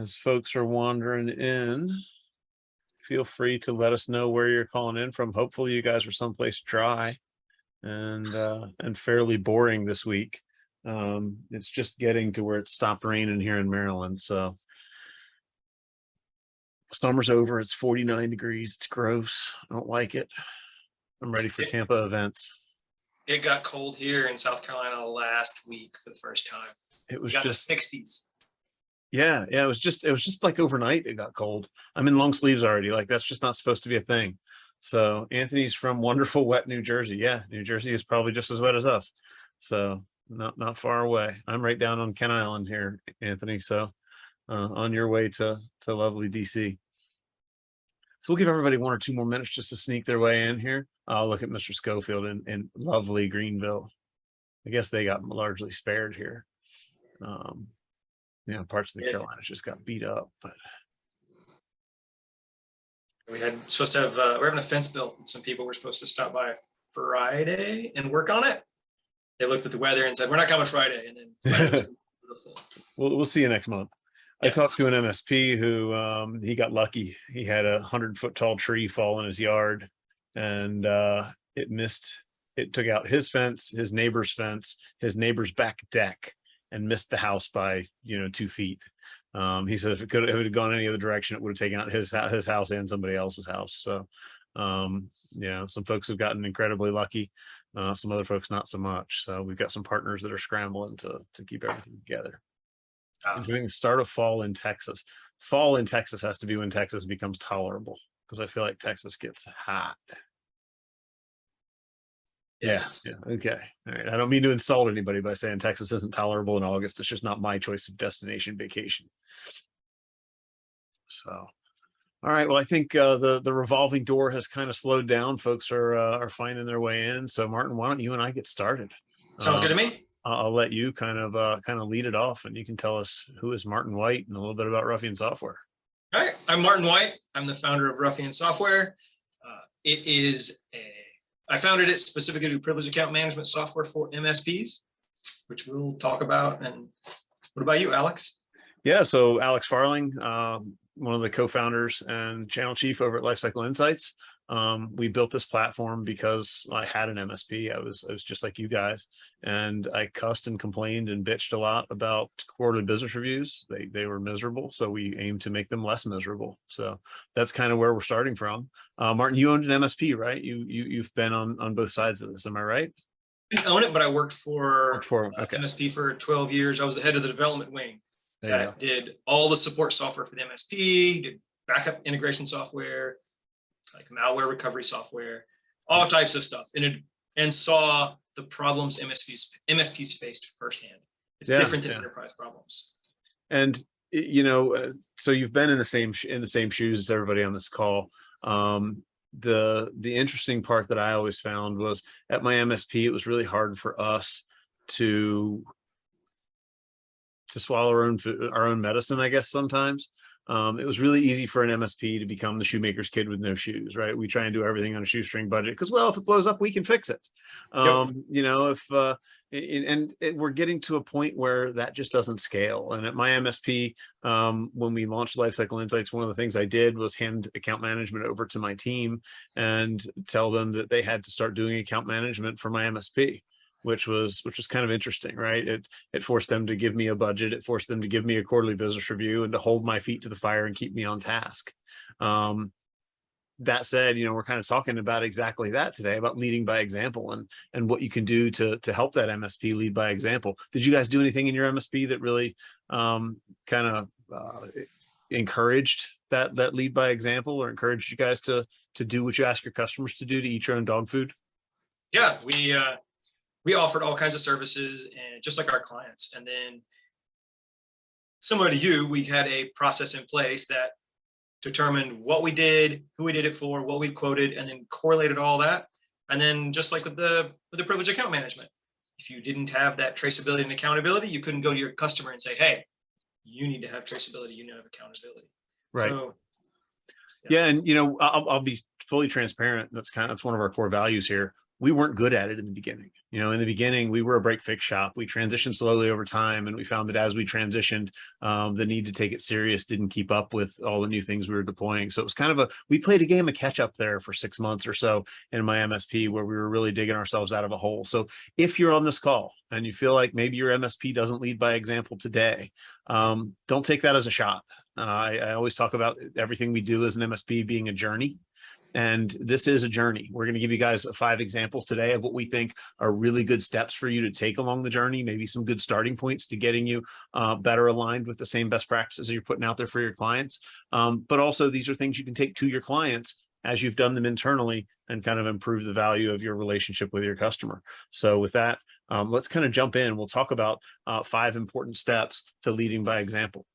As folks are wandering in, feel free to let us know where you're calling in from. Hopefully you guys are someplace dry and fairly boring this week. It's just getting to where it stopped raining here in Maryland. So summer's over. It's 49 degrees. It's gross. I don't like it. I'm ready for Tampa events. It got cold here in South Carolina last week for the first time. It was just 60s. Yeah. It was just like overnight it got cold. I'm in long sleeves already. Like that's just not supposed to be a thing. So Anthony's from wonderful wet New Jersey. Yeah, New Jersey is probably just as wet as us. So not far away. I'm right down on Kent Island here, Anthony. So on your way to lovely DC. So we'll give everybody 1 or 2 more minutes just to sneak their way in here. I'll look at Mr. Schofield in lovely Greenville. I guess they got largely spared here. Parts of the Carolinas just got beat up, but we're having a fence built, and some people were supposed to stop by Friday and work on it. They looked at the weather and said, "We're not coming Friday," and then we'll see you next month. Yeah. I talked to an MSP who he got lucky. He had a 100-foot tall tree fall in his yard, and it took out his fence, his neighbor's back deck, and missed the house by 2 feet. He said if it had gone any other direction, it would have taken out his house and somebody else's house. So some folks have gotten incredibly lucky, some other folks not so much. So we've got some partners that are scrambling to keep everything together. Doing the start of fall in Texas. Fall in Texas has to be when Texas becomes tolerable, because I feel like Texas gets hot. Yes. Yeah. Okay. All right. I don't mean to insult anybody by saying Texas isn't tolerable in August. It's just not my choice of destination vacation. So, all right. Well, I think the revolving door has kind of slowed down. Folks are finding their way in. So, Martin, why don't you and I get started? Sounds good to me. I'll let you kind of lead it off, and you can tell us who is Martin White and a little bit about Ruffian Software. All right. I'm Martin White. I'm the founder of Ruffian Software. I founded it specifically to do privileged account management software for MSPs, which we'll talk about. And what about you, Alex? Yeah, so Alex Farling, one of the co-founders and channel chief over at Lifecycle Insights. We built this platform because I had an MSP. I was just like you guys, and I cussed and complained and bitched a lot about quarterly business reviews. They were miserable, so we aimed to make them less miserable. So that's kind of where we're starting from. Martin, you owned an MSP, right? You've been on both sides of this, am I right? I didn't own it, but I worked for okay. MSP for 12 years. I was the head of the development wing that did all the support software for the MSP, did backup integration software, like malware recovery software, all types of stuff, and saw the problems MSPs faced firsthand. It's different than enterprise problems. And so you've been in the same shoes as everybody on this call. The interesting part that I always found was at my MSP, it was really hard for us to swallow our own medicine, I guess, sometimes. It was really easy for an MSP to become the shoemaker's kid with no shoes, right? We try and do everything on a shoestring budget because, well, if it blows up, we can fix it. We're getting to a point where that just doesn't scale. And at my MSP, when we launched Lifecycle Insights, one of the things I did was hand account management over to my team and tell them that they had to start doing account management for my MSP. Which was kind of interesting, right? It forced them to give me a budget. It forced them to give me a quarterly business review and to hold my feet to the fire and keep me on task. That said, we're kind of talking about exactly that today, about leading by example and what you can do to help that MSP lead by example. Did you guys do anything in your MSP that really encouraged that lead by example, or encouraged you guys to do what you ask your customers to do, to eat your own dog food? Yeah, we offered all kinds of services, and just like our clients. And then similar to you, we had a process in place that determined what we did, who we did it for, what we quoted, and then correlated all that. And then just like with the privileged account management, if you didn't have that traceability and accountability, you couldn't go to your customer and say, hey, you need to have traceability, you need to have accountability. Right. So, yeah. And I'll be fully transparent. That's one of our core values here. we weren't good at it in the beginning. You know, in the beginning, we were a break fix shop. We transitioned slowly over time, and we found that as we transitioned, the need to take it serious didn't keep up with all the new things we were deploying. So it was kind of we played a game of catch up there for 6 months or so in my MSP, where we were really digging ourselves out of a hole. So if you're on this call and you feel like maybe your MSP doesn't lead by example today, don't take that as a shot. I always talk about everything we do as an MSP being a journey. And this is a journey. We're going to give you guys 5 examples today of what we think are really good steps for you to take along the journey, maybe some good starting points to getting you better aligned with the same best practices you're putting out there for your clients. But also, these are things you can take to your clients as you've done them internally and kind of improve the value of your relationship with your customer. So with that, let's kind of jump in. We'll talk about 5 important steps to leading by example.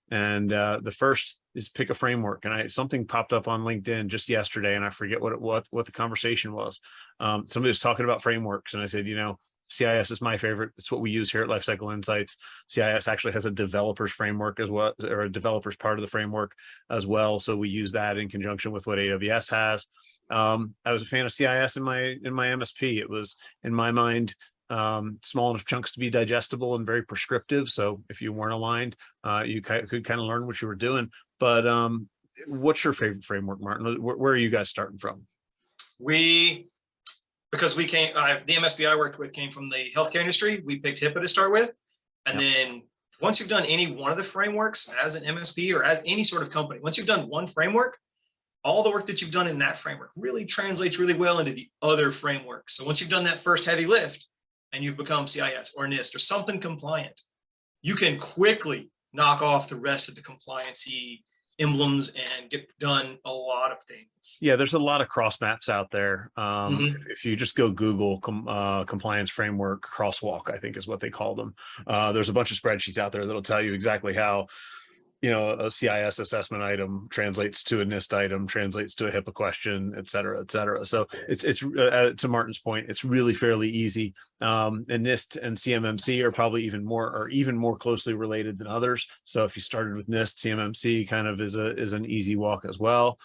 And the first is pick a framework. And something popped up on LinkedIn just yesterday, and I forget what the conversation was. Somebody was talking about frameworks, and I said, you know, CIS is my favorite. It's what we use here at Lifecycle Insights. CIS actually has a developers framework as well, or a developers part of the framework as well. So we use that in conjunction with what AWS has. I was a fan of CIS in my MSP. It was, in my mind, small enough chunks to be digestible and very prescriptive. So if you weren't aligned, you could kind of learn what you were doing. But what's your favorite framework, Martin? Where are you guys starting from? Because we came, the MSP I worked with came from the healthcare industry. We picked HIPAA to start with. And then once you've done any one of the frameworks as an MSP or as any sort of company, once you've done one framework, all the work that you've done in that framework really translates really well into the other frameworks. So once you've done that first heavy lift and you've become CIS or NIST or something compliant, you can quickly knock off the rest of the compliancy emblems and get done a lot of things. Yeah, there's a lot of cross maps out there. If you just go Google compliance framework crosswalk, I think is what they call them. There's a bunch of spreadsheets out there that'll tell you exactly how, you know, a CIS assessment item translates to a NIST item, translates to a HIPAA question, et cetera, et cetera. So it's to Martin's point, it's really fairly easy. And NIST and CMMC are probably even more closely related than others. So if you started with NIST, CMMC kind of is an easy walk as well.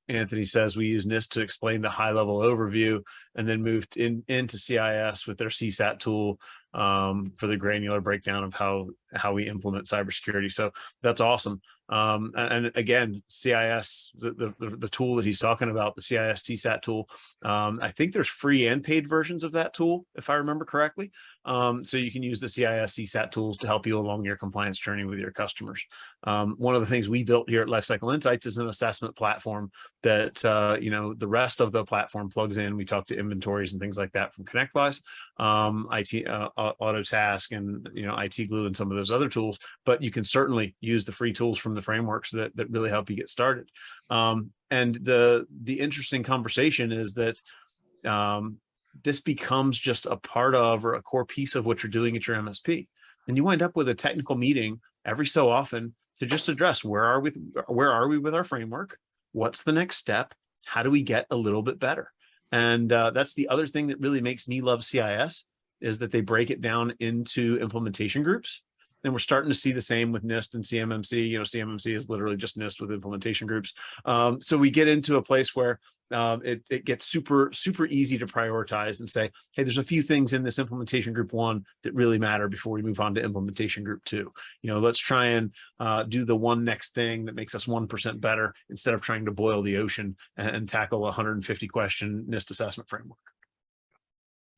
Anthony says we use NIST to explain the high-level overview, and then moved into CIS with their CSAT tool for the granular breakdown of how we implement cybersecurity. So that's awesome. And again, CIS, the tool that he's talking about, the CIS CSAT tool, I think there's free and paid versions of that tool, if I remember correctly. So you can use the CIS CSAT tools to help you along your compliance journey with your customers. One of the things we built here at Lifecycle Insights is an assessment platform that you know, the rest of the platform plugs in. We talk to inventories and things like that from ConnectWise, IT Autotask, and you know, IT Glue and some of those other tools. But you can certainly use the free tools from the frameworks that really help you get started. And the interesting conversation is that this becomes just a part of, or a core piece of, what you're doing at your MSP. And you wind up with a technical meeting every so often to just address where are we with our framework? What's the next step? How do we get a little bit better? And that's the other thing that really makes me love CIS, is that they break it down into implementation groups. And we're starting to see the same with NIST and CMMC. You know, CMMC is literally just NIST with implementation groups. So we get into a place where it gets super easy to prioritize and say, hey, there's a few things in this implementation group 1 that really matter before we move on to implementation group 2. You know, let's try and do the one next thing that makes us 1% better, instead of trying to boil the ocean and tackle a 150 question NIST assessment framework.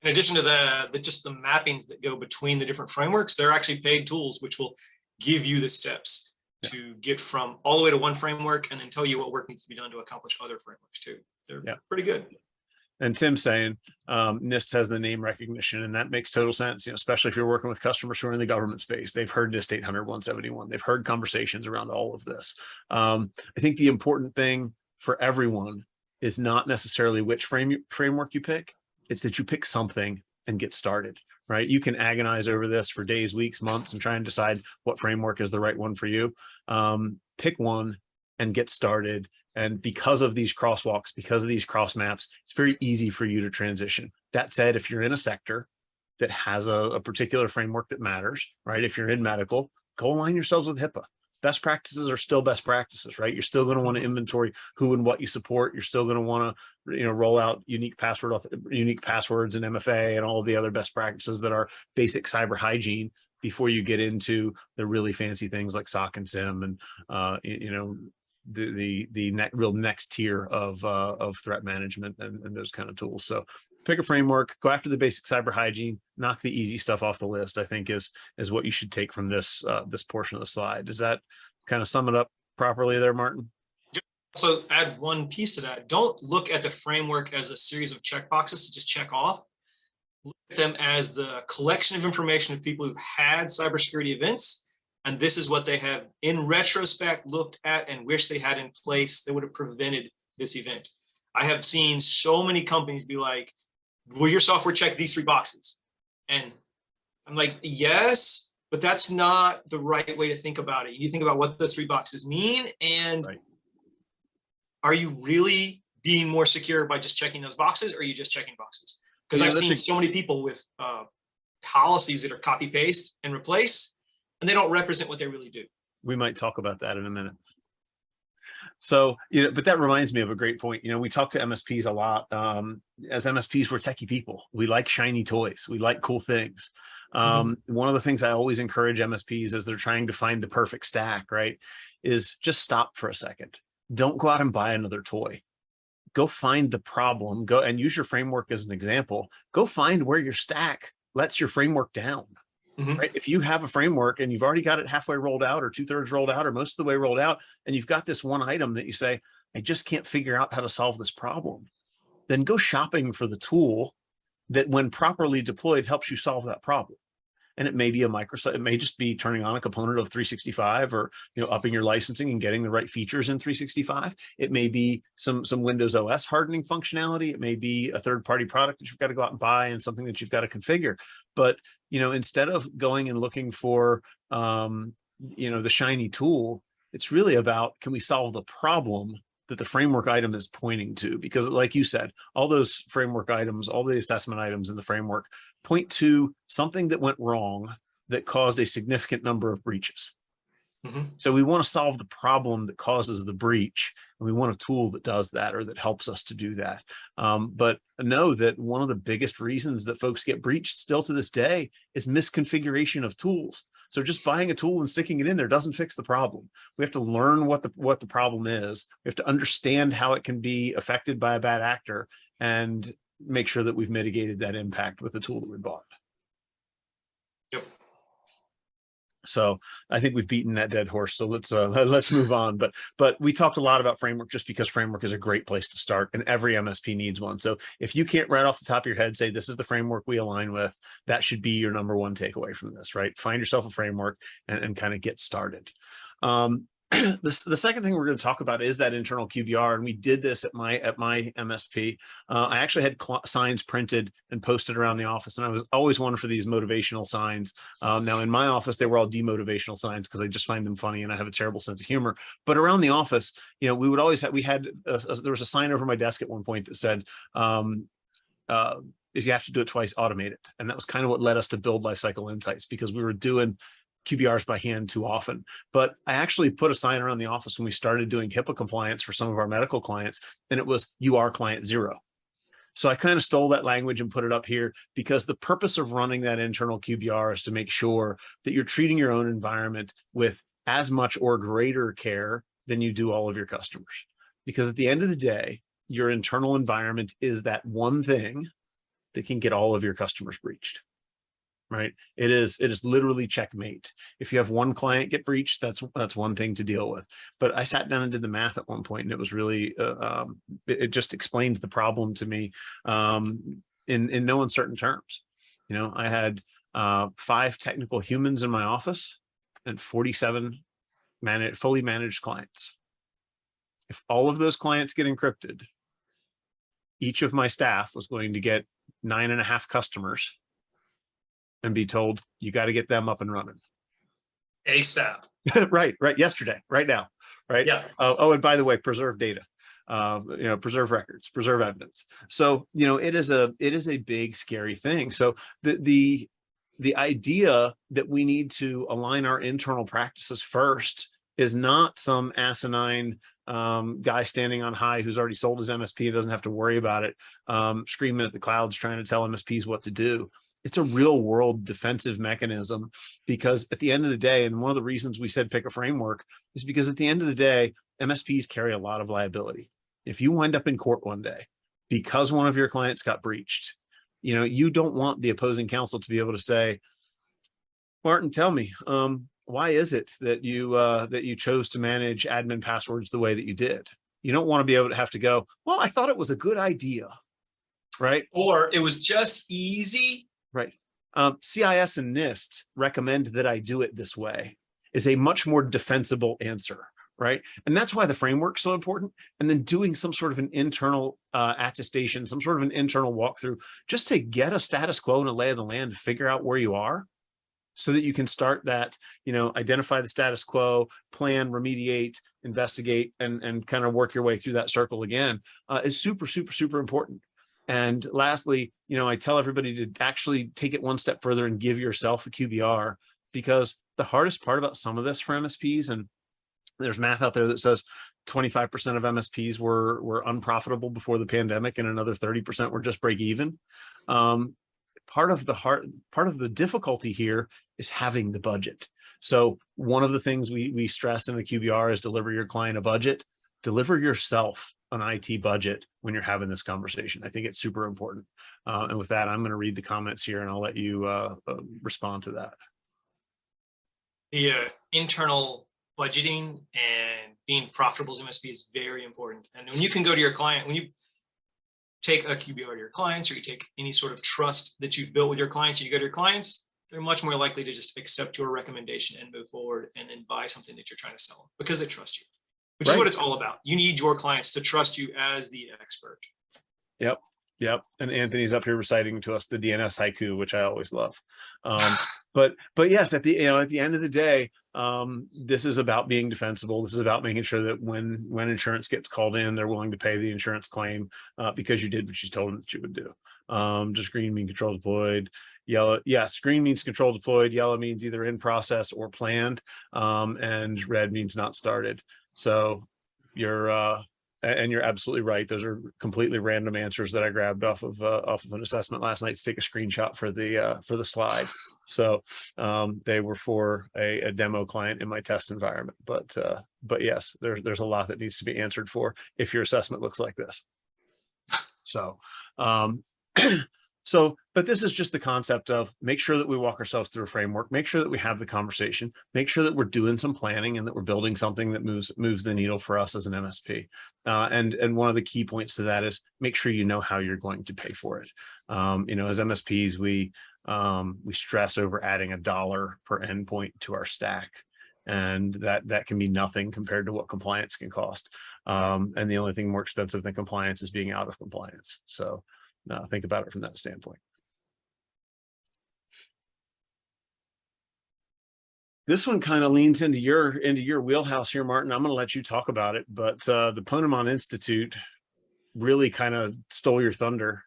In addition to just the mappings that go between the different frameworks, there are actually paid tools which will give you the steps to get from all the way to one framework, and then tell you what work needs to be done to accomplish other frameworks too. They're pretty good. And Tim's saying NIST has the name recognition, and that makes total sense. You know, especially if you're working with customers who are in the government space, they've heard NIST 800-171. They've heard conversations around all of this. I think the important thing for everyone is not necessarily which framework you pick. It's that you pick something and get started, right? You can agonize over this for days, weeks, months, and try and decide what framework is the right one for you. Pick one and get started. And because of these crosswalks, because of these cross maps, it's very easy for you to transition. That said, if you're in a sector that has a particular framework that matters, right? If you're in medical, go align yourselves with HIPAA. best practices are still best practices, right? You're still going to want to inventory who and what you support. You're still going to want to, roll out unique passwords and MFA and all of the other best practices that are basic cyber hygiene before you get into the really fancy things like SOC and SIM and, the real next tier of threat management and those kind of tools. So pick a framework, go after the basic cyber hygiene, knock the easy stuff off the list, I think is what you should take from this portion of the slide. Does that kind of sum it up properly there, Martin? Also add one piece to that. Don't look at the framework as a series of checkboxes to just check off. Look at them as the collection of information of people who've had cybersecurity events. And this is what they have in retrospect looked at and wish they had in place that would have prevented this event. I have seen so many companies be like, will your software check these 3 boxes? And I'm like, yes, but that's not the right way to think about it. You think about what those 3 boxes mean, and are you really being more secure by just checking those boxes, or are you just checking boxes? Because I've seen so many people with policies that are copy paste and replace, and they don't represent what they really do. We might talk about that in a minute. So, but that reminds me of a great point. We talk to MSPs a lot. As MSPs, we're techie people. We like shiny toys. We like cool things. One of the things I always encourage MSPs as they're trying to find the perfect stack, right, is just stop for a second. Don't go out and buy another toy. Go find the problem. Go and use your framework as an example. Go find where your stack lets your framework down. Right? If you have a framework and you've already got it halfway rolled out or 2/3 rolled out or most of the way rolled out, and you've got this one item that you say, I just can't figure out how to solve this problem, then go shopping for the tool that when properly deployed helps you solve that problem. And it may be a Microsoft, it may just be turning on a component of 365 or upping your licensing and getting the right features in 365. It may be some Windows OS hardening functionality. It may be a third-party product that you've got to go out and buy and something that you've got to configure. But instead of going and looking for the shiny tool, it's really about, can we solve the problem that the framework item is pointing to? Because like you said, all those framework items, all the assessment items in the framework point to something that went wrong that caused a significant number of breaches. So we want to solve the problem that causes the breach, and we want a tool that does that or that helps us to do that. But know that one of the biggest reasons that folks get breached still to this day is misconfiguration of tools. So just buying a tool and sticking it in there doesn't fix the problem. We have to learn what the problem is. We have to understand how it can be affected by a bad actor and make sure that we've mitigated that impact with the tool that we bought. Yep. So I think we've beaten that dead horse. So let's move on. But we talked a lot about framework just because framework is a great place to start, and every MSP needs one. So if you can't right off the top of your head say this is the framework we align with, that should be your number one takeaway from this, right? Find yourself a framework and kind of get started. The second thing we're going to talk about is that internal QBR, and we did this at my MSP. I actually had signs printed and posted around the office, and I was always one for these motivational signs. Now in my office, they were all demotivational signs because I just find them funny and I have a terrible sense of humor. But around the office, we would always have, there was a sign over my desk at one point that said, if you have to do it twice, automate it. And that was kind of what led us to build Lifecycle Insights, because we were doing QBRs by hand too often. But I actually put a sign around the office when we started doing HIPAA compliance for some of our medical clients, and it was, you are client 0. So I kind of stole that language and put it up here because the purpose of running that internal QBR is to make sure that you're treating your own environment with as much or greater care than you do all of your customers. Because at the end of the day, your internal environment is that one thing that can get all of your customers breached. Right? It is literally checkmate. If you have one client get breached, that's one thing to deal with. But I sat down and did the math at one point, and it was really it just explained the problem to me in no uncertain terms. I had 5 technical humans in my office and 47 fully managed clients. If all of those clients get encrypted, each of my staff was going to get 9.5 customers and be told, you got to get them up and running. ASAP. right. Yesterday, right now. Right. Yeah. Oh, and by the way, preserve data, preserve records, preserve evidence. So, it is a big, scary thing. So the idea that we need to align our internal practices first is not some asinine guy standing on high who's already sold his MSP and doesn't have to worry about it, screaming at the clouds trying to tell MSPs what to do. It's a real world defensive mechanism, because at the end of the day, and one of the reasons we said pick a framework is because at the end of the day, MSPs carry a lot of liability. If you wind up in court one day because one of your clients got breached, you know, you don't want the opposing counsel to be able to say, Martin, tell me, why is it that you chose to manage admin passwords the way that you did? You don't want to be able to have to go, well, I thought it was a good idea, right? Or it was just easy. Right. CIS and NIST recommend that I do it this way is a much more defensible answer, right? And that's why the framework's so important. And then doing some sort of an internal attestation, some sort of an internal walkthrough, just to get a status quo and a lay of the land to figure out where you are, so that you can start that, you know, identify the status quo, plan, remediate, investigate, and kind of work your way through that circle again, is super, super, super important. And lastly, you know, I tell everybody to actually take it one step further and give yourself a QBR, because the hardest part about some of this for MSPs, and there's math out there that says 25% of MSPs were unprofitable before the pandemic, and another 30% were just break even. Part of the difficulty here is having the budget. So one of the things we stress in the QBR is deliver your client a budget, deliver yourself an IT budget when you're having this conversation. I think it's super important. And with that, I'm going to read the comments here and I'll let you respond to that. The internal budgeting and being profitable as MSP is very important. And when you can go to your client, when you take a QBR to your clients, or you take any sort of trust that you've built with your clients, you go to your clients, they're much more likely to just accept your recommendation and move forward and then buy something that you're trying to sell them, because they trust you, which is what it's all about. You need your clients to trust you as the expert. Yep. Yep. And Anthony's up here reciting to us the DNS haiku, which I always love. But yes, at the end of the day, this is about being defensible. This is about making sure that when insurance gets called in, they're willing to pay the insurance claim because you did what you told them that you would do. Does green mean control deployed? Yellow, yes, green means control deployed. Yellow means either in process or planned, and red means not started. So you're absolutely right. Those are completely random answers that I grabbed off of an assessment last night to take a screenshot for the slide. So they were for a demo client in my test environment. But yes, there's a lot that needs to be answered for if your assessment looks like this. So but this is just the concept of make sure that we walk ourselves through a framework, make sure that we have the conversation, make sure that we're doing some planning and that we're building something that moves the needle for us as an MSP. And one of the key points to that is make sure you know how you're going to pay for it. You know, as MSPs, we stress over adding $1 per endpoint to our stack. And that can be nothing compared to what compliance can cost. And the only thing more expensive than compliance is being out of compliance. So think about it from that standpoint. This one kind of leans into your wheelhouse here, Martin. I'm going to let you talk about it, but the Ponemon Institute really kind of stole your thunder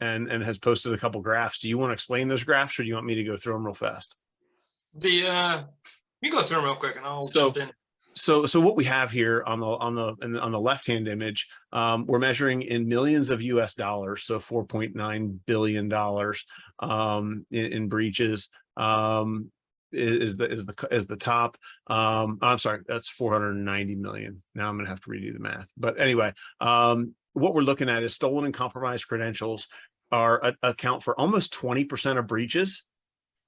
and has posted a couple graphs. Do you want to explain those graphs, or do you want me to go through them real fast? You go through them real quick, and I'll jump in. So what we have here on the left-hand image, we're measuring in millions of US dollars, so $4.9 billion in breaches. Is the top. I'm sorry, that's 490 million. Now I'm gonna have to redo the math. But anyway, what we're looking at is stolen and compromised credentials account for almost 20% of breaches,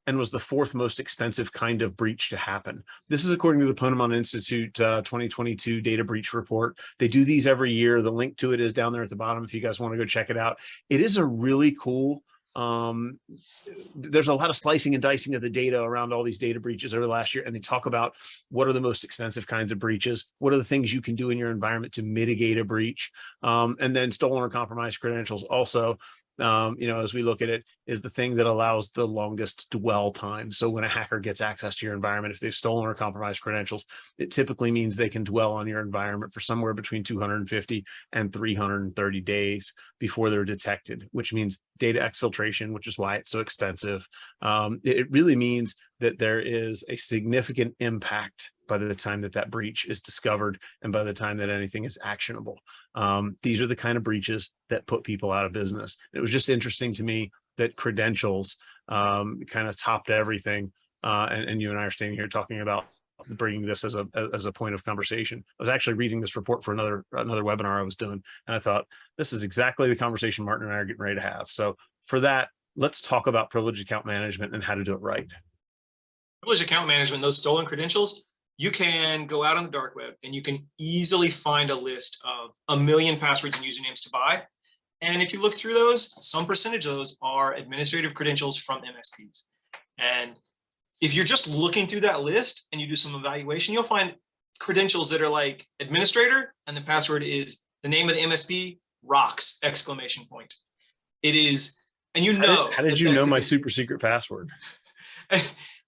and was the 4th most expensive kind of breach to happen. This is according to the Ponemon Institute 2022 data breach report. They do these every year. The link to it is down there at the bottom if you guys want to go check it out. It is a really cool, there's a lot of slicing and dicing of the data around all these data breaches over the last year, and they talk about what are the most expensive kinds of breaches, what are the things you can do in your environment to mitigate a breach, and then stolen or compromised credentials also, you know, as we look at it, is the thing that allows the longest dwell time. So when a hacker gets access to your environment, if they've stolen or compromised credentials, it typically means they can dwell on your environment for somewhere between 250 and 330 days before they're detected, which means data exfiltration, which is why it's so expensive. It really means that there is a significant impact by the time that that breach is discovered and by the time that anything is actionable. These are the kind of breaches that put people out of business. It was just interesting to me that credentials kind of topped everything. And you and I are standing here talking about bringing this as a point of conversation. I was actually reading this report for another webinar I was doing, and I thought this is exactly the conversation Martin and I are getting ready to have. So for that, let's talk about privileged account management and how to do it right. Privileged account management, those stolen credentials, you can go out on the dark web and you can easily find a list of 1 million passwords and usernames to buy. And if you look through those, some percentage of those are administrative credentials from MSPs. And if you're just looking through that list and you do some evaluation, you'll find credentials that are like administrator, and the password is the name of the MSP, rocks, exclamation point. It is, and you know. How did you know my super secret password?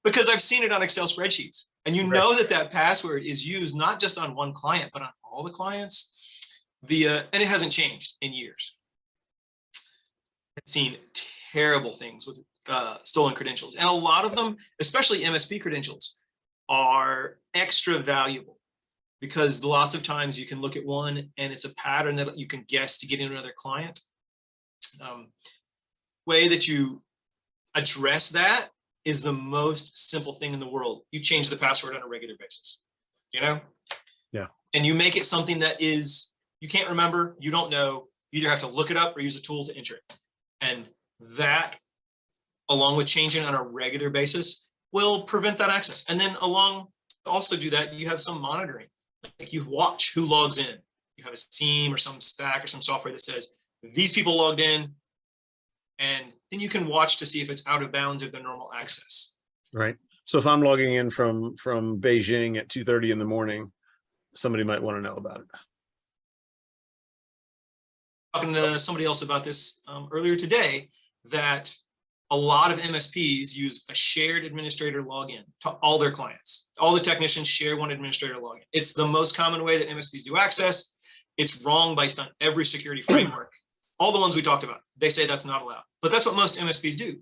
Because I've seen it on Excel spreadsheets, and you know that that password is used not just on one client, but on all the clients. And it hasn't changed in years. I've seen terrible things with stolen credentials, and a lot of them, especially MSP credentials, are extra valuable because lots of times you can look at one and it's a pattern that you can guess to get into another client. Way that you address that is the most simple thing in the world. You change the password on a regular basis, you know? Yeah. And you make it something that is, you can't remember, you don't know, you either have to look it up or use a tool to enter it. And that, along with changing on a regular basis, will prevent that access. And then also do that, you have some monitoring. Like you watch who logs in. You have a SIEM or some stack or some software that says, these people logged in, and then you can watch to see if it's out of bounds of their normal access. Right. So if I'm logging in from Beijing at 2:30 in the morning, somebody might want to know about it. Talking to somebody else about this earlier today, that a lot of MSPs use a shared administrator login to all their clients. All the technicians share one administrator login. It's the most common way that MSPs do access. It's wrong based on every security framework. All the ones we talked about, they say that's not allowed, but that's what most MSPs do.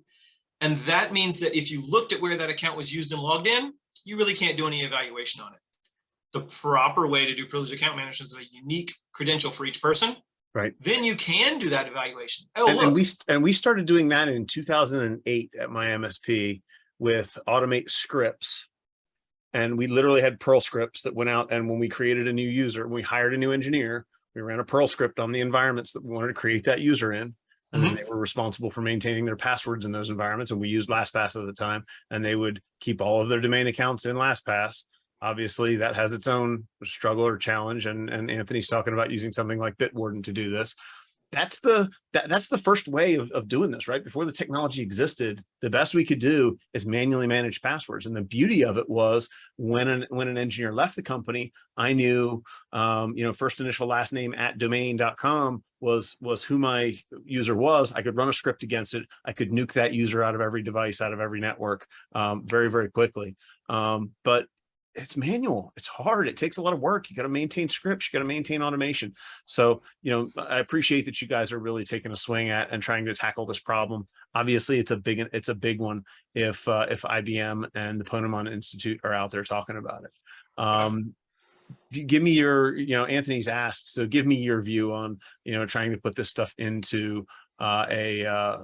And that means that if you looked at where that account was used and logged in, you really can't do any evaluation on it. The proper way to do privileged account management is a unique credential for each person. Right. Then you can do that evaluation. And we started doing that in 2008 at my MSP with automate scripts. And we literally had Perl scripts that went out, and when we created a new user, when we hired a new engineer, we ran a Perl script on the environments that we wanted to create that user in. And then they were responsible for maintaining their passwords in those environments. And we used LastPass at the time, and they would keep all of their domain accounts in LastPass. Obviously, that has its own struggle or challenge. And Anthony's talking about using something like Bitwarden to do this. That's the first way of doing this, right? Before the technology existed, the best we could do is manually manage passwords. And the beauty of it was when an engineer left the company, I knew, first initial last name @domain.com was who my user was. I could run a script against it. I could nuke that user out of every device, out of every network, very, very quickly. But it's manual. It's hard. It takes a lot of work. You got to maintain scripts. You got to maintain automation. So, I appreciate that you guys are really taking a swing at and trying to tackle this problem. Obviously, it's a big one if IBM and the Ponemon Institute are out there talking about it. Give me your, Anthony's asked, so give me your view on, trying to put this stuff into a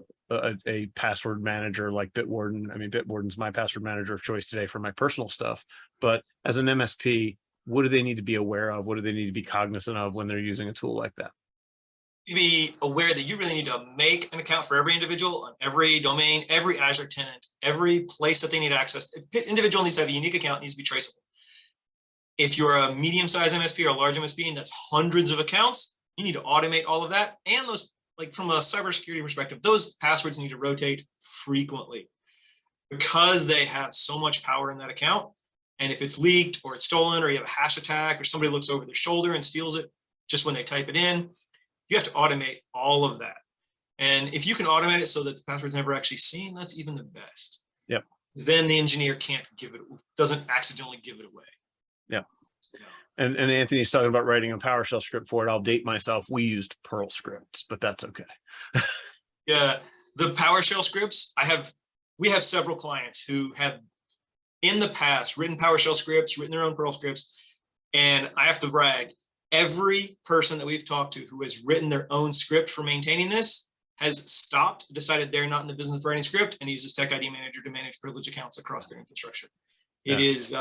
password manager like Bitwarden. I mean, Bitwarden's my password manager of choice today for my personal stuff. But as an MSP, what do they need to be aware of? What do they need to be cognizant of when they're using a tool like that? Be aware that you really need to make an account for every individual on every domain, every Azure tenant, every place that they need access. Individual needs to have a unique account, needs to be traceable. If you're a medium-sized MSP or a large MSP and that's hundreds of accounts, you need to automate all of that. And those, like from a cybersecurity perspective, those passwords need to rotate frequently because they have so much power in that account. And if it's leaked or it's stolen or you have a hash attack or somebody looks over their shoulder and steals it just when they type it in, you have to automate all of that. And if you can automate it so that the password's never actually seen, that's even the best. Yep. Then the engineer doesn't accidentally give it away. Yeah. And Anthony's talking about writing a PowerShell script for it. I'll date myself. We used Perl scripts, but that's okay. Yeah, the PowerShell scripts, we have several clients who have in the past written PowerShell scripts, written their own Perl scripts. And I have to brag, every person that we've talked to who has written their own script for maintaining this has stopped, decided they're not in the business of writing script, and uses TechIDManager to manage privileged accounts across their infrastructure. It is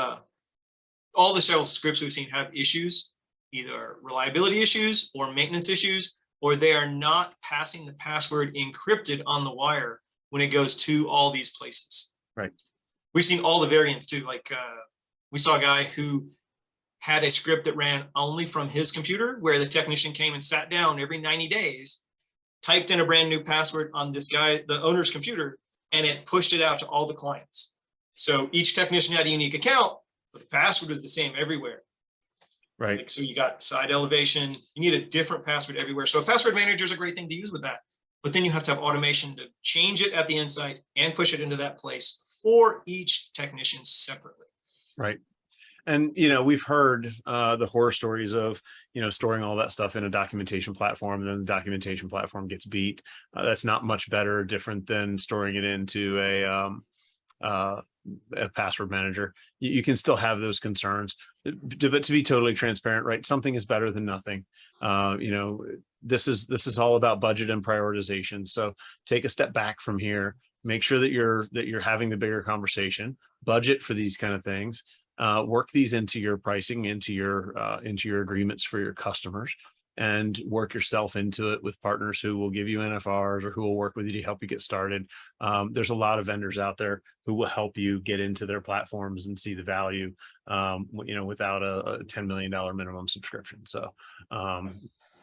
all the shell scripts we've seen have issues, either reliability issues or maintenance issues, or they are not passing the password encrypted on the wire when it goes to all these places. Right. We've seen all the variants too. Like we saw a guy who had a script that ran only from his computer, where the technician came and sat down every 90 days, typed in a brand new password on this guy, the owner's computer, and it pushed it out to all the clients. So each technician had a unique account, but the password was the same everywhere. Right. Like, so you got side elevation, you need a different password everywhere. So a password manager is a great thing to use with that. But then you have to have automation to change it at the insight and push it into that place for each technician separately. Right. And, you know, we've heard the horror stories of, you know, storing all that stuff in a documentation platform, and then the documentation platform gets beat. That's not much better, different than storing it into a password manager. You can still have those concerns, but to be totally transparent, right? Something is better than nothing. You know, this is all about budget and prioritization. So take a step back from here, make sure that you're having the bigger conversation, budget for these kind of things. Work these into your pricing, into your agreements for your customers, and work yourself into it with partners who will give you NFRs or who will work with you to help you get started. There's a lot of vendors out there who will help you get into their platforms and see the value, you know, without a $10 million minimum subscription. So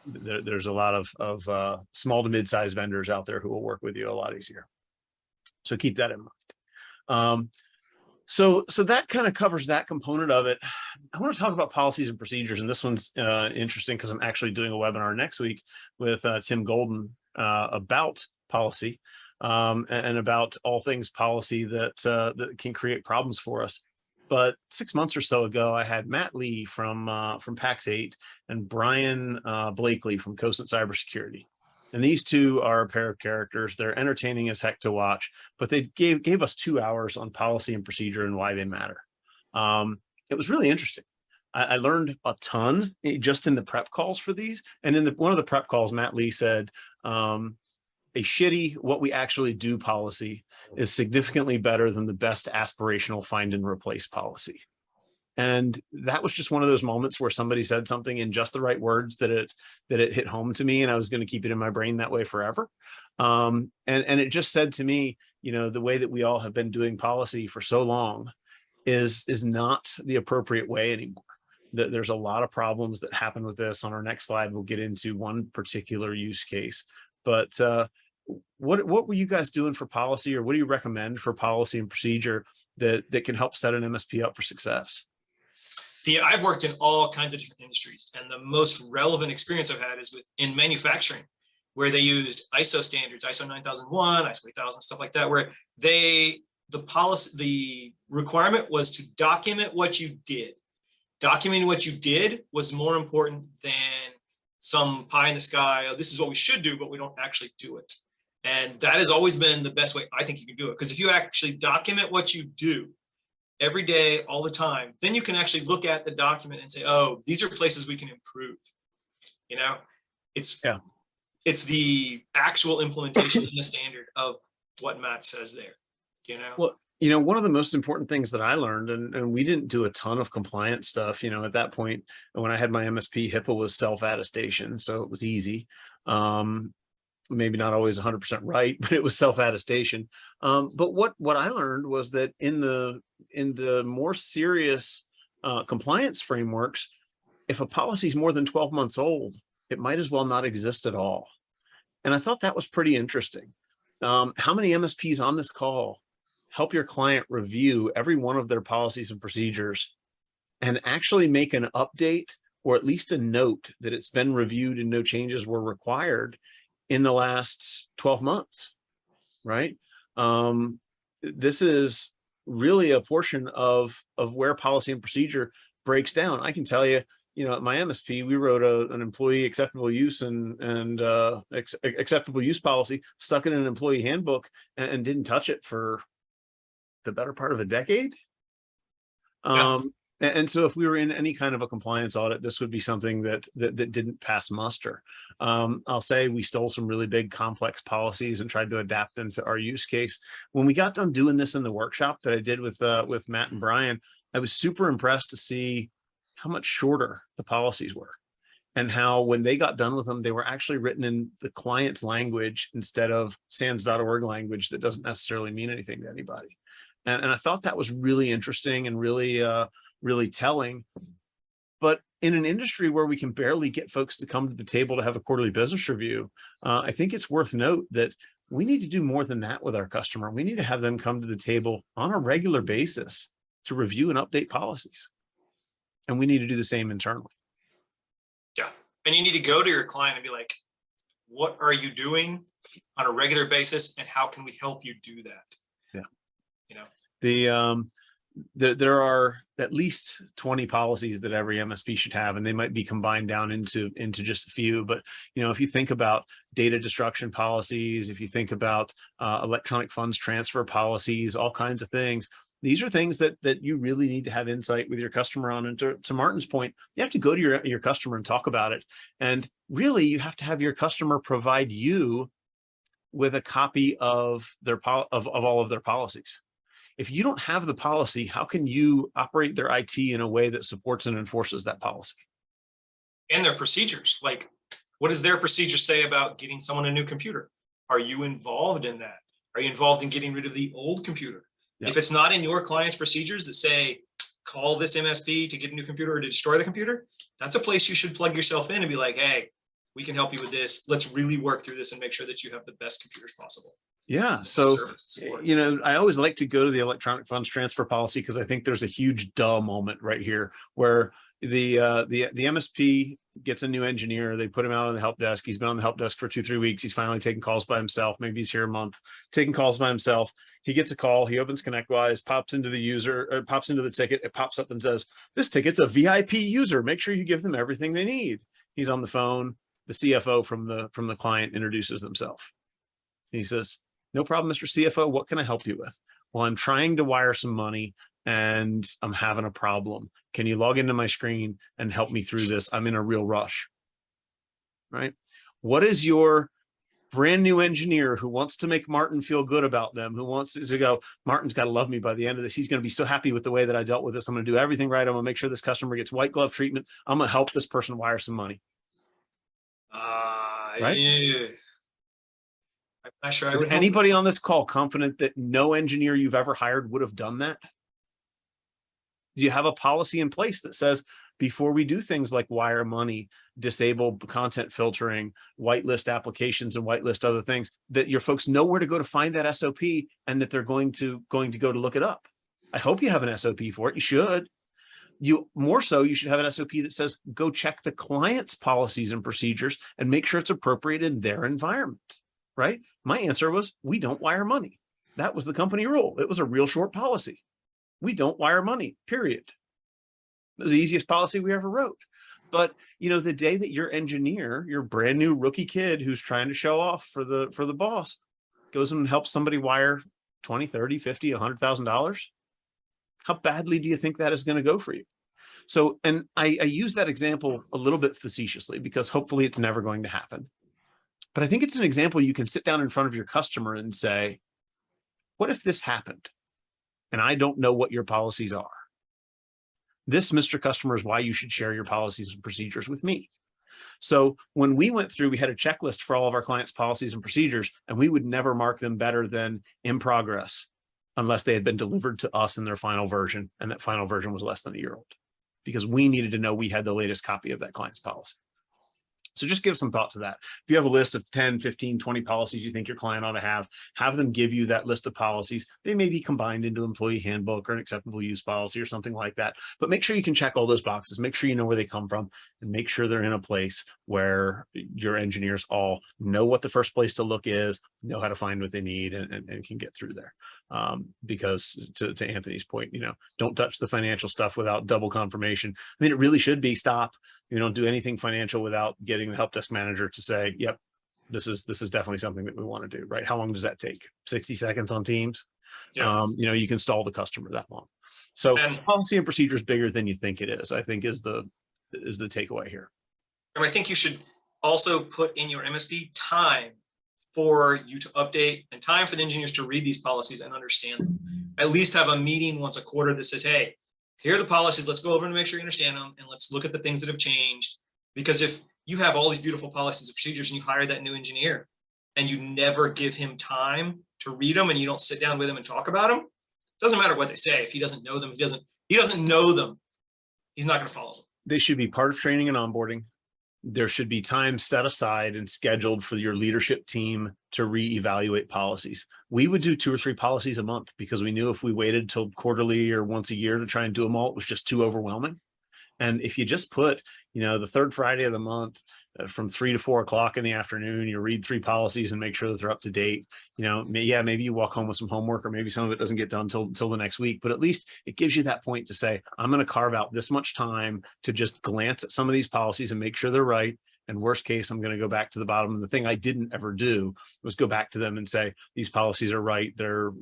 there's a lot of small to mid-sized vendors out there who will work with you a lot easier. So keep that in mind. So that kind of covers that component of it. I want to talk about policies and procedures, and this one's interesting because I'm actually doing a webinar next week with Tim Golden about policy and about all things policy that can create problems for us. But 6 months or so ago, I had Matt Lee from Pax8 and Brian Blakely from 𝘂𝗁𝗁 Cybersecurity. And these two are a pair of characters. They're entertaining as heck to watch, but they gave us 2 hours on policy and procedure and why they matter. It was really interesting. I learned a ton just in the prep calls for these. And in one of the prep calls, Matt Lee said, a shitty what we actually do policy is significantly better than the best aspirational find and replace policy. And that was just one of those moments where somebody said something in just the right words that it hit home to me, and I was going to keep it in my brain that way forever. And it just said to me, you know, the way that we all have been doing policy for so long is not the appropriate way anymore. There's a lot of problems that happen with this. On our next slide, we'll get into one particular use case. But what were you guys doing for policy, or what do you recommend for policy and procedure that can help set an MSP up for success? I've worked in all kinds of different industries, and the most relevant experience I've had is in manufacturing, where they used ISO standards, ISO 9001, ISO 8000, stuff like that, where the requirement was to document what you did. Documenting what you did was more important than some pie in the sky, oh, this is what we should do, but we don't actually do it. And that has always been the best way I think you can do it, because if you actually document what you do every day, all the time, then you can actually look at the document and say, oh, these are places we can improve. You know, it's the actual implementation in the standard of what Matt says there, you know? Well, you know, one of the most important things that I learned, and we didn't do a ton of compliance stuff, you know, at that point, when I had my MSP, HIPAA was self-attestation, so it was easy. Maybe not always 100% right, but it was self-attestation. But what I learned was that in the more serious compliance frameworks, if a policy is more than 12 months old, it might as well not exist at all. And I thought that was pretty interesting. How many MSPs on this call help your client review every one of their policies and procedures and actually make an update, or at least a note that it's been reviewed and no changes were required in the last 12 months, right? This is really a portion of where policy and procedure breaks down. I can tell you, you know, at my MSP, we wrote an employee acceptable use and acceptable use policy, stuck it in an employee handbook, and didn't touch it for the better part of a decade. Yeah. And so if we were in any kind of a compliance audit, this would be something that didn't pass muster. I'll say we stole some really big complex policies and tried to adapt them to our use case. When we got done doing this in the workshop that I did with Matt and Brian, I was super impressed to see how much shorter the policies were, and how when they got done with them, they were actually written in the client's language instead of sans.org language that doesn't necessarily mean anything to anybody. And I thought that was really interesting and really telling. But in an industry where we can barely get folks to come to the table to have a quarterly business review, I think it's worth note that we need to do more than that with our customer. We need to have them come to the table on a regular basis to review and update policies. And we need to do the same internally. Yeah. And you need to go to your client and be like, what are you doing on a regular basis? And how can we help you do that? Yeah. You know, there are at least 20 policies that every MSP should have, and they might be combined down into just a few. But, if you think about data destruction policies, if you think about electronic funds transfer policies, all kinds of things, these are things that you really need to have insight with your customer on. And to Martin's point, you have to go to your customer and talk about it. And really, you have to have your customer provide you with a copy of all of their policies. If you don't have the policy, how can you operate their IT in a way that supports and enforces that policy? And their procedures, like, what does their procedure say about getting someone a new computer? Are you involved in that? Are you involved in getting rid of the old computer? Yep. If it's not in your client's procedures that say, call this MSP to get a new computer or to destroy the computer, that's a place you should plug yourself in and be like, hey, we can help you with this. Let's really work through this and make sure that you have the best computers possible. Yeah. So, I always like to go to the electronic funds transfer policy because I think there's a huge duh moment right here where the MSP gets a new engineer. They put him out on the help desk. He's been on the help desk for 2-3 weeks. He's finally taking calls by himself. Maybe he's here a month, taking calls by himself. He gets a call. He opens ConnectWise, pops into the ticket. It pops up and says, this ticket's a VIP user. Make sure you give them everything they need. He's on the phone. The CFO from the client introduces themselves. He says, no problem, Mr. CFO. What can I help you with? Well, I'm trying to wire some money and I'm having a problem. Can you log into my screen and help me through this? I'm in a real rush. Right? What is your brand new engineer who wants to make Martin feel good about them, who wants to go, Martin's got to love me by the end of this. He's going to be so happy with the way that I dealt with this. I'm going to do everything right. I'm going to make sure this customer gets white glove treatment. I'm going to help this person wire some money. Right? Yeah. I'm not sure I would. Is anybody on this call confident that no engineer you've ever hired would have done that? Do you have a policy in place that says before we do things like wire money, disable content filtering, whitelist applications and whitelist other things, that your folks know where to go to find that SOP and that they're going to go to look it up? I hope you have an SOP for it. You should. You should have an SOP that says, go check the client's policies and procedures and make sure it's appropriate in their environment. Right? My answer was, we don't wire money. That was the company rule. It was a real short policy. We don't wire money, period. It was the easiest policy we ever wrote. But, the day that your engineer, your brand new rookie kid who's trying to show off for the boss, goes and helps somebody wire $20, $30, $50, $100,000, how badly do you think that is going to go for you? So, and I use that example a little bit facetiously because hopefully it's never going to happen. But I think it's an example you can sit down in front of your customer and say, what if this happened? And I don't know what your policies are. This, Mr. Customer, is why you should share your policies and procedures with me. So when we went through, we had a checklist for all of our clients' policies and procedures, and we would never mark them better than in progress unless they had been delivered to us in their final version. And that final version was less than a year old because we needed to know we had the latest copy of that client's policy. So just give some thought to that. If you have a list of 10, 15, 20 policies you think your client ought to have them give you that list of policies. They may be combined into employee handbook or an acceptable use policy or something like that. But make sure you can check all those boxes. Make sure you know where they come from and make sure they're in a place where your engineers all know what the first place to look is, know how to find what they need and can get through there. Because to Anthony's point, don't touch the financial stuff without double confirmation. I mean, it really should be stop. You don't do anything financial without getting the help desk manager to say, yep, this is definitely something that we want to do, right? How long does that take? 60 seconds on Teams? Yeah. You can stall the customer that long. So And policy and procedure is bigger than you think it is, I think is the takeaway here. I think you should also put in your MSP time for you to update and time for the engineers to read these policies and understand them. At least have a meeting once a quarter that says, hey, here are the policies. Let's go over and make sure you understand them. And let's look at the things that have changed. Because if you have all these beautiful policies and procedures and you hire that new engineer and you never give him time to read them and you don't sit down with him and talk about them, it doesn't matter what they say. If he doesn't know them, if he doesn't know them, he's not going to follow them. They should be part of training and onboarding. There should be time set aside and scheduled for your leadership team to reevaluate policies. We would do 2 or 3 policies a month because we knew if we waited till quarterly or once a year to try and do them all, it was just too overwhelming. And if you just put, the 3rd Friday of the month from 3 to 4 o'clock in the afternoon, you read 3 policies and make sure that they're up to date. Maybe you walk home with some homework, or maybe some of it doesn't get done till the next week, but at least it gives you that point to say, I'm going to carve out this much time to just glance at some of these policies and make sure they're right. And worst case, I'm going to go back to the bottom. And the thing I didn't ever do was go back to them and say, these policies are right. They're,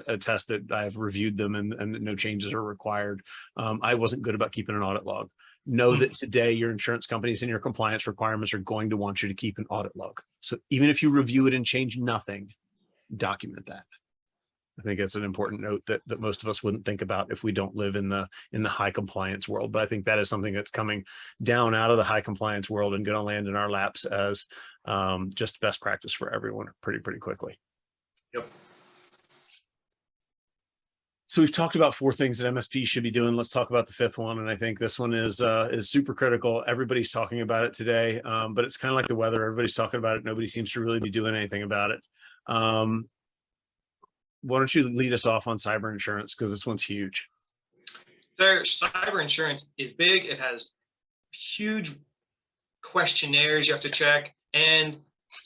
attest that I've reviewed them and that no changes are required. I wasn't good about keeping an audit log. Know that today your insurance companies and your compliance requirements are going to want you to keep an audit log. So even if you review it and change nothing, document that. I think it's an important note that most of us wouldn't think about if we don't live in the high compliance world. But I think that is something that's coming down out of the high compliance world and going to land in our laps as just best practice for everyone pretty quickly. Yep. So we've talked about 4 things that MSPs should be doing. Let's talk about the 5th one. And I think this one is super critical. Everybody's talking about it today, but it's kind of like the weather. Everybody's talking about it. Nobody seems to really be doing anything about it. Why don't you lead us off on cyber insurance? Because this one's huge. Their cyber insurance is big. It has huge questionnaires you have to check. And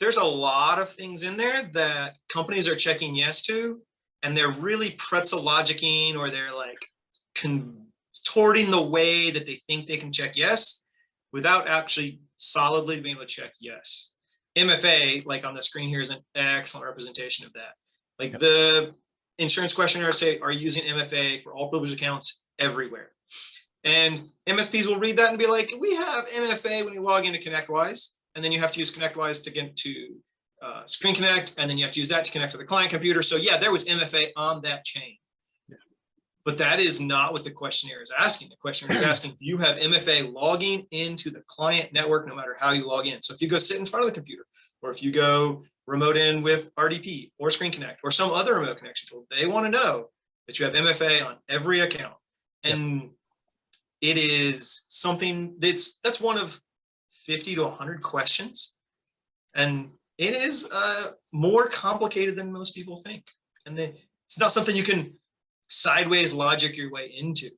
there's a lot of things in there that companies are checking yes to. And they're really pretzel logicking, or they're like contorting the way that they think they can check yes without actually solidly being able to check yes. MFA, like on the screen here, is an excellent representation of that. Like the insurance questionnaire say, are you using MFA for all privileged accounts everywhere? And MSPs will read that and be like, we have MFA when you log into ConnectWise, and then you have to use ConnectWise to get to Screen Connect, and then you have to use that to connect to the client computer. So yeah, there was MFA on that chain. Yeah. But that is not what the questionnaire is asking. The questionnaire is asking, do you have MFA logging into the client network no matter how you log in? So if you go sit in front of the computer, or if you go remote in with RDP or Screen Connect or some other remote connection tool, they want to know that you have MFA on every account. And it is something that's one of 50 to 100 questions. And it is more complicated than most people think. And it's not something you can sideways logic your way into.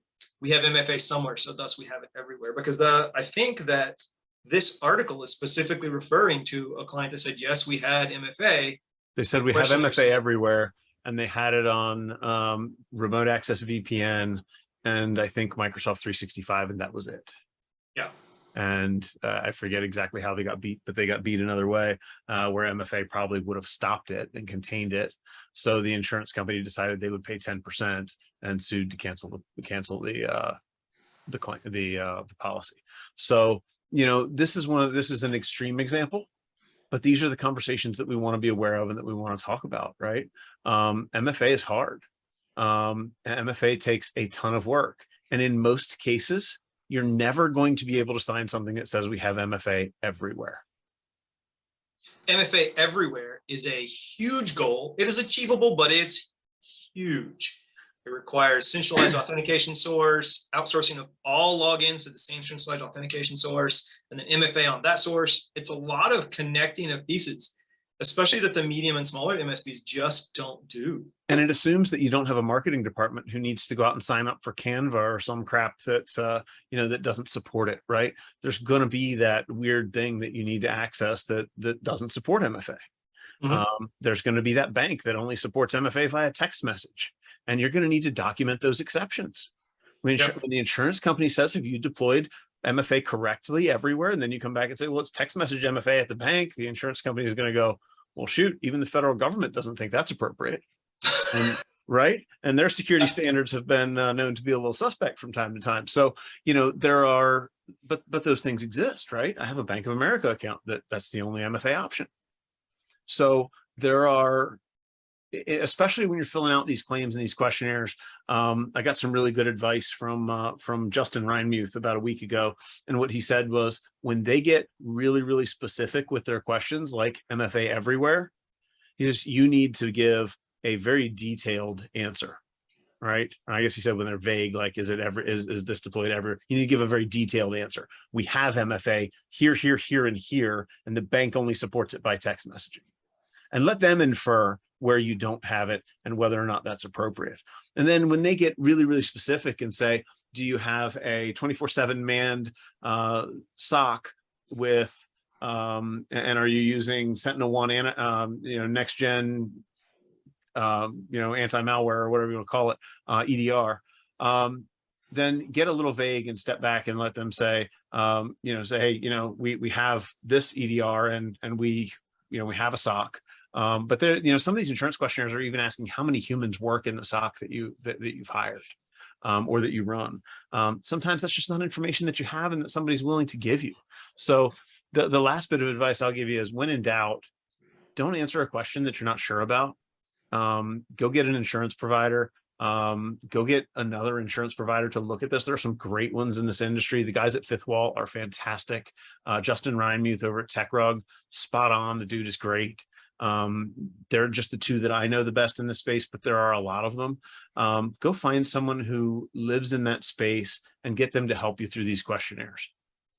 We have MFA somewhere, so thus we have it everywhere. Because I think that this article is specifically referring to a client that said, yes, we had MFA. They said we have MFA everywhere, and they had it on remote access VPN, and I think Microsoft 365, and that was it. Yeah. And I forget exactly how they got beat, but they got beat another way where MFA probably would have stopped it and contained it. So the insurance company decided they would pay 10% and sued to cancel the policy. So, this is an extreme example, but these are the conversations that we want to be aware of and that we want to talk about, right? MFA is hard. MFA takes a ton of work. And in most cases, you're never going to be able to sign something that says we have MFA everywhere. MFA everywhere is a huge goal. It is achievable, but it's huge. It requires centralized authentication source, outsourcing of all logins to the same centralized authentication source, and then MFA on that source. It's a lot of connecting of pieces, especially that the medium and smaller MSPs just don't do. And it assumes that you don't have a marketing department who needs to go out and sign up for Canva or some crap that that doesn't support it, right? There's going to be that weird thing that you need to access that doesn't support MFA. Mm-hmm. There's going to be that bank that only supports MFA via text message, and you're going to need to document those exceptions. When the insurance company says, have you deployed MFA correctly everywhere? And then you come back and say, well, it's text message MFA at the bank. The insurance company is going to go, well, shoot, even the federal government doesn't think that's appropriate. And right? And their security Yeah. standards have been known to be a little suspect from time to time. So, you know, there are, but those things exist, right? I have a Bank of America account that's the only MFA option. So there are, especially when you're filling out these claims and these questionnaires. I got some really good advice from Justin 𝘁𝗵𝗶𝘀 about a week ago. And what he said was, when they get really, really specific with their questions, like MFA everywhere, he says, you need to give a very detailed answer, right? I guess he said when they're vague, like, is this deployed ever? You need to give a very detailed answer. We have MFA here, here, here, and here, and the bank only supports it by text messaging. And let them infer where you don't have it and whether or not that's appropriate. And then when they get really, really specific and say, do you have a 24/7 manned SOC with, and are you using Sentinel-1, next gen, anti-malware, or whatever you want to call it, EDR, then get a little vague and step back and let them say, say, hey, we have this EDR and we have a SOC. But there, some of these insurance questionnaires are even asking how many humans work in the SOC that you've hired, or that you run. Sometimes that's just not information that you have and that somebody's willing to give you. So the last bit of advice I'll give you is, when in doubt, don't answer a question that you're not sure about. Go get an insurance provider. Go get another insurance provider to look at this. There are some great ones in this industry. The guys at Fifth Wall are fantastic. Justin 𝘁𝗵𝗶𝘀 over at TechRug, spot on. The dude is great. They're just the two that I know the best in this space, but there are a lot of them. Go find someone who lives in that space and get them to help you through these questionnaires.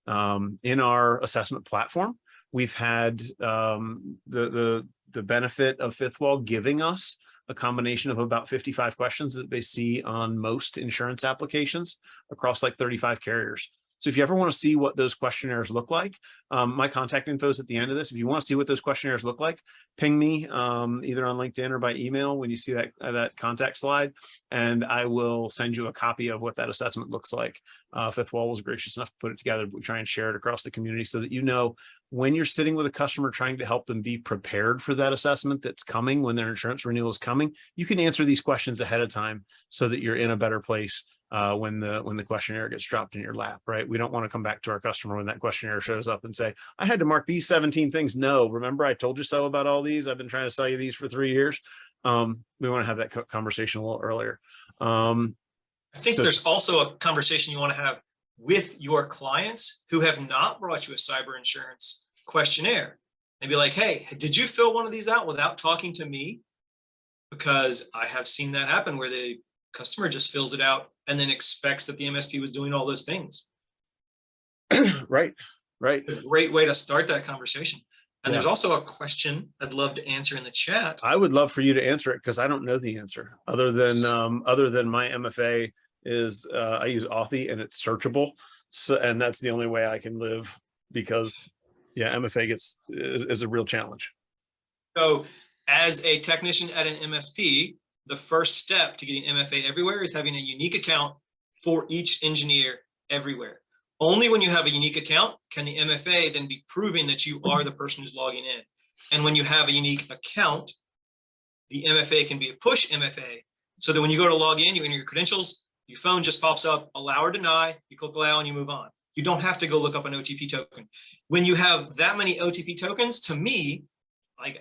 In our assessment platform, we've had the benefit of Fifth Wall giving us a combination of about 55 questions that they see on most insurance applications across like 35 carriers. So if you ever want to see what those questionnaires look like, my contact info is at the end of this. If you want to see what those questionnaires look like, ping me either on LinkedIn or by email when you see that contact slide, and I will send you a copy of what that assessment looks like. Fifth Wall was gracious enough to put it together. We try and share it across the community so that when you're sitting with a customer trying to help them be prepared for that assessment that's coming when their insurance renewal is coming, you can answer these questions ahead of time so that you're in a better place when the questionnaire gets dropped in your lap, right? We don't want to come back to our customer when that questionnaire shows up and say, I had to mark these 17 things. No, remember I told you so about all these? I've been trying to sell you these for 3 years. We want to have that conversation a little earlier. I think there's also a conversation you want to have with your clients who have not brought you a cyber insurance questionnaire, and be like, hey, did you fill one of these out without talking to me? Because I have seen that happen where the customer just fills it out and then expects that the MSP was doing all those things. Right. A great way to start that conversation. And there's also a question I'd love to answer in the chat. I would love for you to answer it because I don't know the answer other than my MFA is I use Authy and it's searchable. So, and that's the only way I can live because MFA is a real challenge. So as a technician at an MSP, the first step to getting MFA everywhere is having a unique account for each engineer everywhere. Only when you have a unique account can the MFA then be proving that you are the person who's logging in. And when you have a unique account, the MFA can be a push MFA, so that when you go to log in, you enter your credentials, your phone just pops up, allow or deny, you click allow and you move on. You don't have to go look up an OTP token. When you have that many OTP tokens, to me,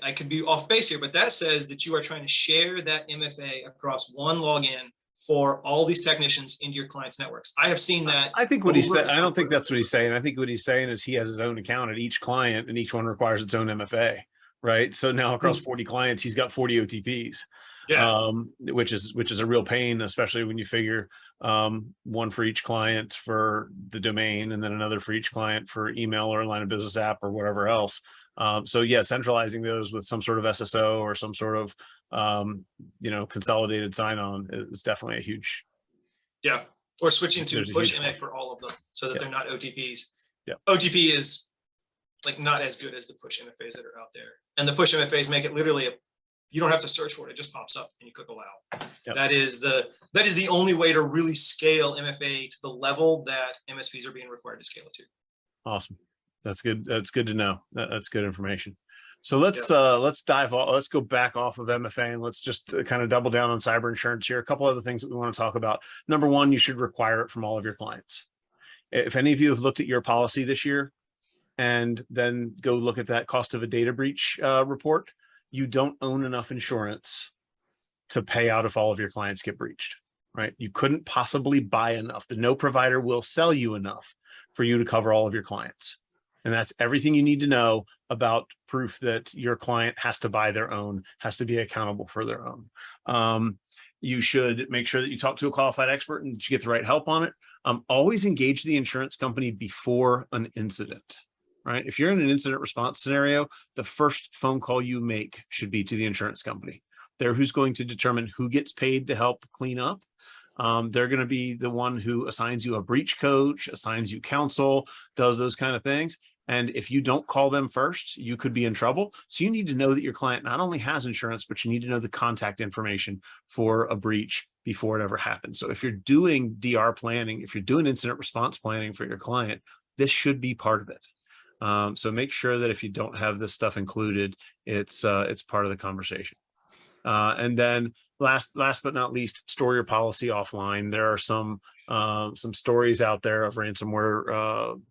I could be off base here, but that says that you are trying to share that MFA across one login for all these technicians into your clients' networks. I have seen that. I think what he said, I don't think that's what he's saying. I think what he's saying is he has his own account at each client and each one requires its own MFA, right? So now across 40 clients, he's got 40 OTPs, which is a real pain, especially when you figure one for each client for the domain and then another for each client for email or line of business app or whatever else. So yeah, centralizing those with some sort of SSO or some sort of consolidated sign-on is definitely a huge. Yeah, or switching to push MA for all of them so that they're not OTPs. Yeah, OTP is like not as good as the push MFAs that are out there, and the push MFAs make it literally you don't have to search for it; it just pops up and you click allow. Yep. That is the only way to really scale MFA to the level that MSPs are being required to scale it to. Awesome. That's good. That's good to know. That's good information. So let's let's go back off of MFA and let's just kind of double down on cyber insurance here. A couple other things that we want to talk about. Number one, you should require it from all of your clients. If any of you have looked at your policy this year and then go look at that cost of a data breach report, you don't own enough insurance to pay out if all of your clients get breached, right? You couldn't possibly buy enough. No provider will sell you enough for you to cover all of your clients. And that's everything you need to know about proof that your client has to buy their own, has to be accountable for their own. You should make sure that you talk to a qualified expert and you get the right help on it. Always engage the insurance company before an incident, right? If you're in an incident response scenario, the first phone call you make should be to the insurance company. They're who's going to determine who gets paid to help clean up. They're going to be the one who assigns you a breach coach, assigns you counsel, does those kind of things. And if you don't call them first, you could be in trouble. So you need to know that your client not only has insurance, but you need to know the contact information for a breach before it ever happens. So if you're doing DR planning, if you're doing incident response planning for your client, this should be part of it. So make sure that if you don't have this stuff included, it's part of the conversation. And then last but not least, store your policy offline. There are some stories out there of ransomware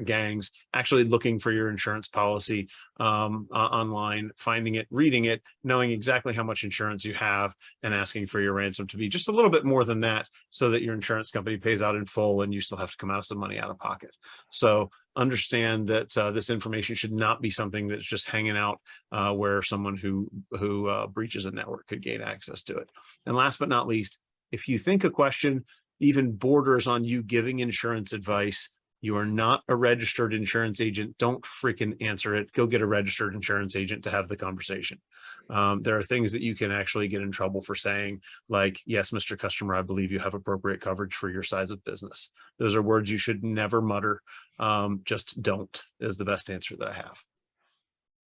gangs actually looking for your insurance policy online, finding it, reading it, knowing exactly how much insurance you have, and asking for your ransom to be just a little bit more than that so that your insurance company pays out in full and you still have to come out of some money out of pocket. So understand that this information should not be something that's just hanging out where someone who breaches a network could gain access to it. And last but not least, if you think a question even borders on you giving insurance advice, you are not a registered insurance agent, don't freaking answer it. Go get a registered insurance agent to have the conversation. There are things that you can actually get in trouble for saying, like, yes, Mr. Customer, I believe you have appropriate coverage for your size of business. Those are words you should never mutter. Just don't is the best answer that I have.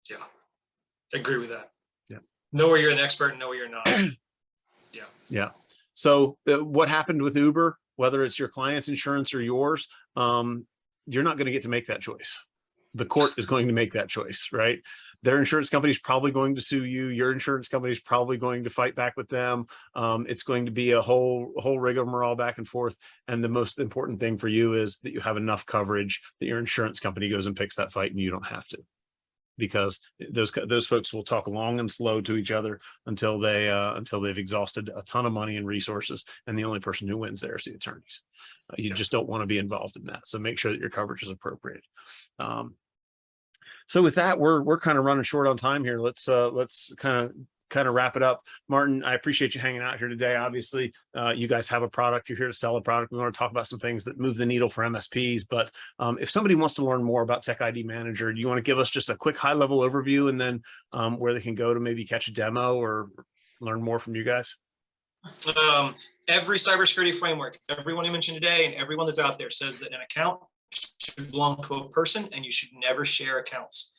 Yeah, I agree with that. Yeah. Know where you're an expert and know where you're not. Yeah. Yeah. So what happened with Uber, whether it's your client's insurance or yours, you're not going to get to make that choice. The court is going to make that choice, right? Their insurance company is probably going to sue you. Your insurance company is probably going to fight back with them. It's going to be a whole rigmarole back and forth. And the most important thing for you is that you have enough coverage that your insurance company goes and picks that fight and you don't have to. Because those folks will talk long and slow to each other until they've exhausted a ton of money and resources, and the only person who wins there is the attorneys. You just don't want to be involved in that. So make sure that your coverage is appropriate. So with that, we're kind of running short on time here. Let's kind of wrap it up. Martin, I appreciate you hanging out here today. Obviously, you guys have a product. You're here to sell a product. We want to talk about some things that move the needle for MSPs. But if somebody wants to learn more about TechIDManager, do you want to give us just a quick high-level overview and then where they can go to maybe catch a demo or learn more from you guys? Every cybersecurity framework, everyone you mentioned today and everyone that's out there says that an account should belong to a person and you should never share accounts.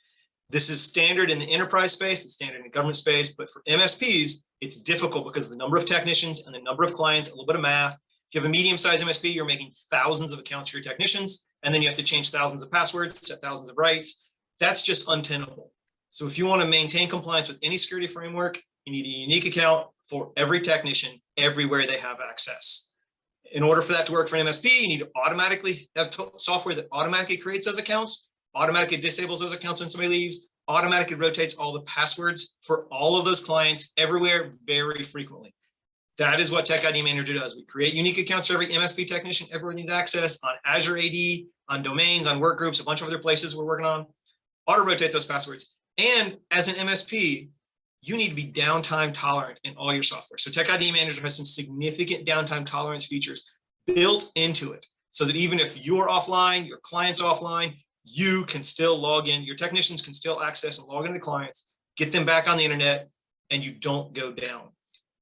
This is standard in the enterprise space, it's standard in the government space, but for MSPs, it's difficult because of the number of technicians and the number of clients, a little bit of math. If you have a medium-sized MSP, you're making thousands of accounts for your technicians, and then you have to change thousands of passwords, set thousands of rights. That's just untenable. So if you want to maintain compliance with any security framework, you need a unique account for every technician everywhere they have access. In order for that to work for an MSP, you need to automatically have software that automatically creates those accounts, automatically disables those accounts when somebody leaves, automatically rotates all the passwords for all of those clients everywhere very frequently. That is what TechIDManager does. We create unique accounts for every MSP technician everywhere they need access on Azure AD, on domains, on work groups, a bunch of other places we're working on. Auto rotate those passwords. And as an MSP, you need to be downtime tolerant in all your software. So TechIDManager has some significant downtime tolerance features built into it so that even if you're offline, your client's offline, you can still log in, your technicians can still access and log into the clients, get them back on the internet, and you don't go down.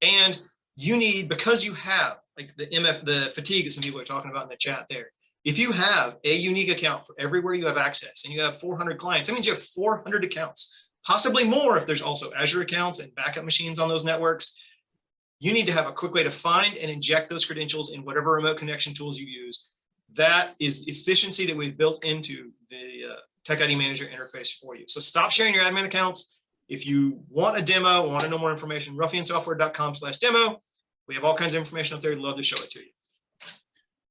And you need, because you have like the fatigue that some people are talking about in the chat there, if you have a unique account for everywhere you have access and you have 400 clients, that means you have 400 accounts, possibly more if there's also Azure accounts and backup machines on those networks. You need to have a quick way to find and inject those credentials in whatever remote connection tools you use. That is efficiency that we've built into the TechIDManager interface for you. So stop sharing your admin accounts. If you want a demo, want to know more information, ruffiansoftware.com/demo. We have all kinds of information up there. We'd love to show it to you.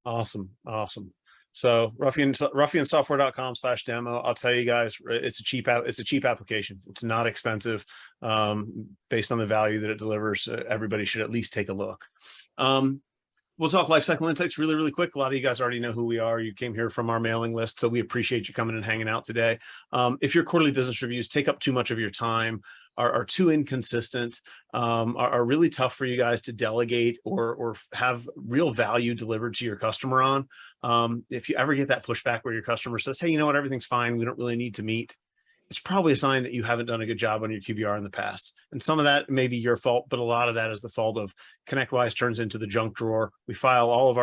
Awesome. Awesome. So ruffiansoftware.com/demo. I'll tell you guys, it's a cheap application. It's not expensive. Based on the value that it delivers, everybody should at least take a look. We'll talk lifecycle insights really, really quick. A lot of you guys already know who we are. You came here from our mailing list, so we appreciate you coming and hanging out today. If your quarterly business reviews take up too much of your time, are too inconsistent, are really tough for you guys to delegate or have real value delivered to your customer on. If you ever get that pushback where your customer says, hey, you know what, everything's fine, we don't really need to meet, it's probably a sign that you haven't done a good job on your QBR in the past. And some of that may be your fault, but a lot of that is the fault of ConnectWise turns into the junk drawer. We file all of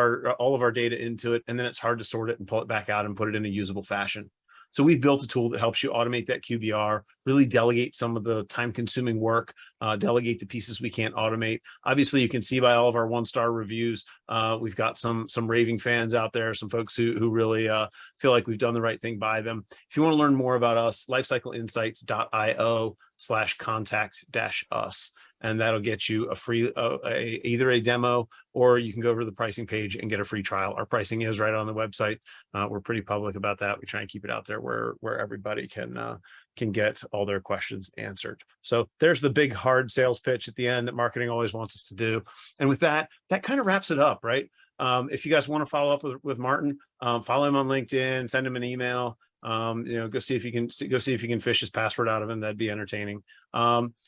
our data into it, and then it's hard to sort it and pull it back out and put it in a usable fashion. So we've built a tool that helps you automate that QBR, really delegate some of the time-consuming work, delegate the pieces we can't automate. Obviously, you can see by all of our one-star reviews, we've got some raving fans out there, some folks who really feel like we've done the right thing by them. If you want to learn more about us, lifecycleinsights.io/contact-us. And that'll get you a free, either a demo, or you can go over to the pricing page and get a free trial. Our pricing is right on the website. We're pretty public about that. We try and keep it out there where everybody can get all their questions answered. So there's the big hard sales pitch at the end that marketing always wants us to do. And with that kind of wraps it up, right? If you guys want to follow up with Martin, follow him on LinkedIn, send him an email. Go see if you can fish his password out of him. That'd be entertaining.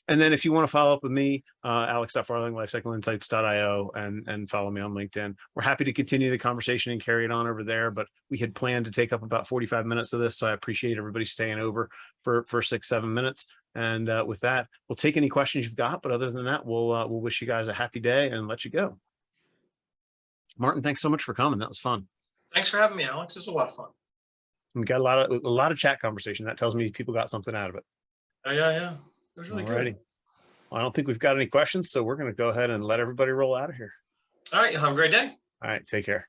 And then if you want to follow up with me, Alex.Farling, lifecycleinsights.io, and follow me on LinkedIn. We're happy to continue the conversation and carry it on over there, but we had planned to take up about 45 minutes of this. So I appreciate everybody staying over for 6-7 minutes. And with that, we'll take any questions you've got, but other than that, we'll wish you guys a happy day and let you go. Martin, thanks so much for coming. That was fun. Thanks for having me, Alex. This was a lot of fun. We got a lot of chat conversation. That tells me people got something out of it. Yeah. It was really good. Well, I don't think we've got any questions, so we're going to go ahead and let everybody roll out of here. All right. You'll have a great day. All right. Take care.